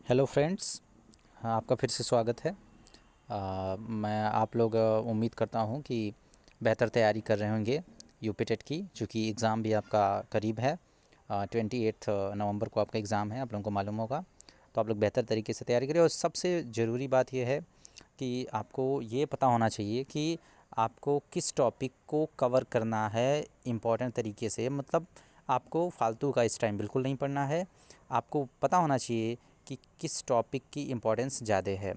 Hello friends. हाँ, आपका फिर से स्वागत है। मैं आप लोग उम्मीद करता हूँ कि बेहतर तैयारी कर रहे होंगे यूपी टेट की, चूँकि एग्ज़ाम भी आपका करीब है। 28 नवंबर को आपका एग्ज़ाम है, आप लोगों को मालूम होगा। तो आप लोग बेहतर तरीके से तैयारी करें, और सबसे ज़रूरी बात यह है कि आपको ये पता होना चाहिए कि आपको किस टॉपिक को कवर करना है इम्पॉर्टेंट तरीके से। मतलब आपको फालतू का इस टाइम बिल्कुल नहीं पढ़ना है। आपको पता होना चाहिए कि किस टॉपिक की इम्पोर्टेंस ज़्यादा है।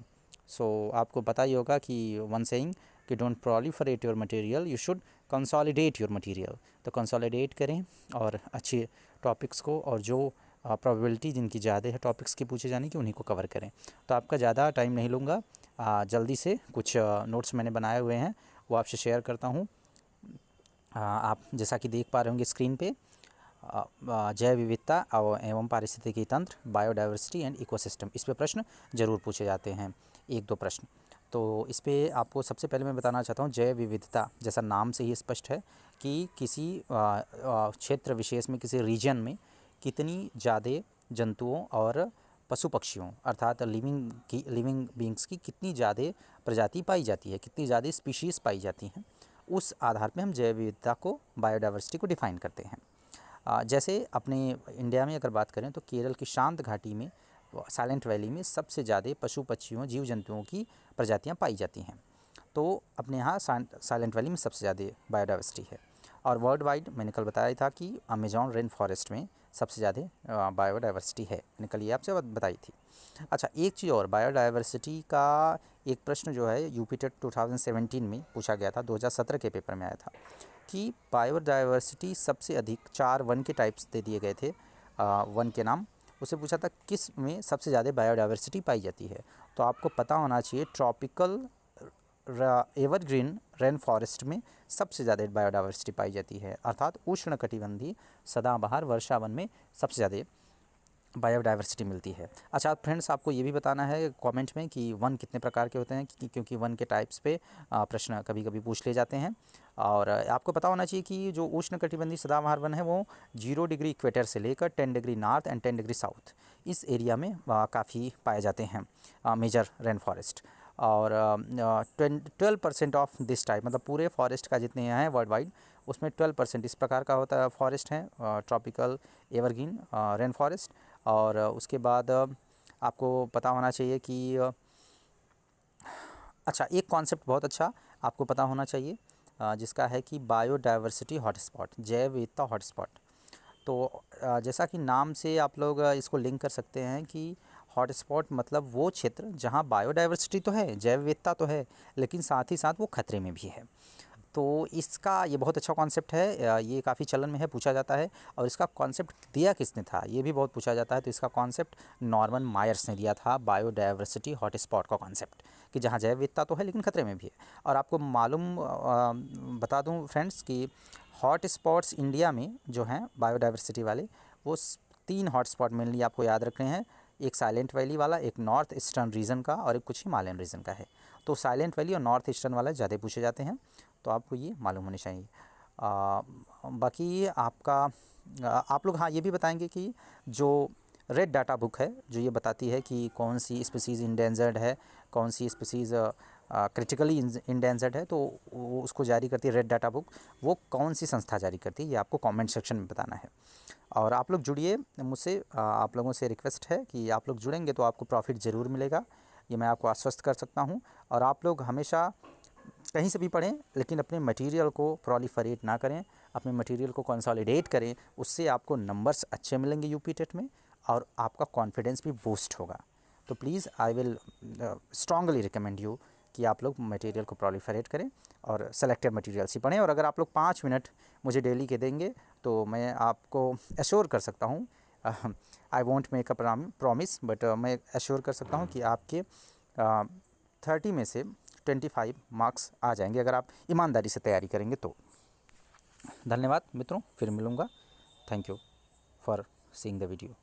आपको पता ही होगा कि वन सेइंग कि don't proliferate your material, you should consolidate your material. तो कंसोलिडेट करें और अच्छे टॉपिक्स को, और जो प्रोबेबिलिटी जिनकी ज़्यादा है टॉपिक्स की पूछे जाने की, उन्हीं को कवर करें। तो आपका ज़्यादा टाइम नहीं लूँगा। जल्दी से कुछ नोट्स मैंने बनाए हुए हैं, वो आपसे शेयर करता हूँ। आप जैसा कि देख पा रहे होंगे स्क्रीन पे, जैव विविधता एवं पारिस्थितिकी तंत्र, बायोडाइवर्सिटी एंड इकोसिस्टम, इस पे प्रश्न ज़रूर पूछे जाते हैं, एक दो प्रश्न। तो इस पे आपको सबसे पहले मैं बताना चाहता हूँ, जैव विविधता जैसा नाम से ही स्पष्ट है कि किसी क्षेत्र विशेष में, किसी रीजन में कितनी ज़्यादा जंतुओं और पशु पक्षियों अर्थात लिविंग बींग्स की कितनी ज़्यादा प्रजाति पाई जाती है, कितनी ज़्यादा स्पीशीज़ पाई जाती हैं। उस आधार पे हम जैव विविधता को, बायोडाइवर्सिटी को डिफ़ाइन करते हैं। जैसे अपने इंडिया में अगर बात करें तो केरल की शांत घाटी में, साइलेंट वैली में सबसे ज़्यादा पशु पक्षियों, जीव जंतुओं की प्रजातियां पाई जाती हैं। तो अपने यहाँ साइलेंट वैली में सबसे ज़्यादा बायोडाइवर्सिटी है। और वर्ल्ड वाइड मैंने कल बताया था कि अमेजॉन रेन फॉरेस्ट में सबसे ज़्यादा बायोडाइवर्सिटी है, मैंने कल ये आपसे बताई थी। अच्छा, एक चीज़ और, बायोडाइवर्सिटी का एक प्रश्न जो है यूपी टेट 2017 में पूछा गया था, 2017 के पेपर में आया था कि बायोडाइवर्सिटी सबसे अधिक 4 वन के टाइप्स दे दिए गए थे, वन के नाम। उससे पूछा था किस में सबसे ज़्यादा बायोडाइवर्सिटी पाई जाती है। तो आपको पता होना चाहिए ट्रॉपिकल एवरग्रीन रेन फॉरेस्ट में सबसे ज़्यादा बायोडाइवर्सिटी पाई जाती है, अर्थात उष्णकटिबंधीय सदाबहार वर्षा वन में सबसे ज़्यादा बायोडाइवर्सिटी मिलती है। अच्छा फ्रेंड्स, आपको ये भी बताना है कमेंट में कि वन कितने प्रकार के होते हैं, क्योंकि वन के टाइप्स पे प्रश्न कभी कभी पूछ लिए जाते हैं। और आपको पता होना चाहिए कि जो उष्णकटिबंधीय सदाबहार वन है वो 0 डिग्री इक्वेटर से लेकर 10 degree north and 10 degree south, इस एरिया में काफ़ी पाए जाते हैं मेजर रेन फॉरेस्ट। और 12% ऑफ दिस टाइप, मतलब पूरे फॉरेस्ट का जितने हैं वर्ल्ड वाइड, उसमें 12% इस प्रकार का होता है फॉरेस्ट है, ट्रॉपिकल एवरग्रीन रेन फॉरेस्ट। और उसके बाद आपको पता होना चाहिए कि अच्छा, एक कॉन्सेप्ट बहुत अच्छा आपको पता होना चाहिए, जिसका है कि बायोडाइवर्सिटी हॉटस्पॉट, जैव विविधता हॉटस्पॉट। तो जैसा कि नाम से आप लोग इसको लिंक कर सकते हैं कि हॉटस्पॉट मतलब वो क्षेत्र जहां बायोडाइवर्सिटी तो है, जैव विविधता तो है, लेकिन साथ ही साथ वो खतरे में भी है। तो इसका ये बहुत अच्छा कॉन्सेप्ट है, ये काफ़ी चलन में है, पूछा जाता है। और इसका कॉन्सेप्ट दिया किसने था, ये भी बहुत पूछा जाता है। तो इसका कॉन्सेप्ट नॉर्मन मायर्स ने दिया था, बायोडाइवर्सिटी हॉटस्पॉट का कॉन्सेप्ट, कि जहाँ जैव विविधता तो है लेकिन खतरे में भी है। और आपको मालूम बता दूं फ्रेंड्स कि हॉट स्पॉट्स इंडिया में जो हैं बायोडाइवर्सिटी वाले, वो 3 हॉट स्पॉट मेनली आपको याद रखने हैं। एक साइलेंट वैली वाला, एक नॉर्थ ईस्टर्न रीजन का, और एक कुछ हिमालयन रीजन का है। तो साइलेंट वैली और नॉर्थ ईस्टर्न वाला ज़्यादा पूछे जाते हैं, तो आपको ये मालूम होनी चाहिए। बाकी आपका आप लोग हाँ ये भी बताएंगे कि जो रेड डाटा बुक है, जो ये बताती है कि कौन सी स्पीसीज़ इंडेंजर्ड है, कौन सी स्पीसीज़ क्रिटिकली इंडेंजर्ड है, तो वो उसको जारी करती है रेड डाटा बुक, वो कौन सी संस्था जारी करती है, ये आपको कमेंट सेक्शन में बताना है। और आप लोग जुड़िए मुझसे, आप लोगों से रिक्वेस्ट है कि आप लोग जुड़ेंगे तो आपको प्रॉफिट ज़रूर मिलेगा, ये मैं आपको आश्वस्त कर सकता हूँ। और आप लोग हमेशा कहीं से भी पढ़ें, लेकिन अपने मटेरियल को प्रोलिफरेट ना करें, अपने मटेरियल को कंसोलिडेट करें, उससे आपको नंबर्स अच्छे मिलेंगे यूपी टेट में, और आपका कॉन्फिडेंस भी बूस्ट होगा। तो please I will strongly recommend you कि आप लोग मटेरियल को प्रोलिफरेट करें और सेलेक्टेड मटेरियल से पढ़ें। और अगर आप लोग 5 मिनट मुझे डेली के देंगे तो मैं आपको एश्योर कर सकता हूँ, I want make a promise, but मैं एश्योर कर सकता हूँ कि आपके 30 में से 25 मार्क्स आ जाएंगे, अगर आप ईमानदारी से तैयारी करेंगे तो। धन्यवाद मित्रों, फिर मिलूँगा। Thank you for seeing the video.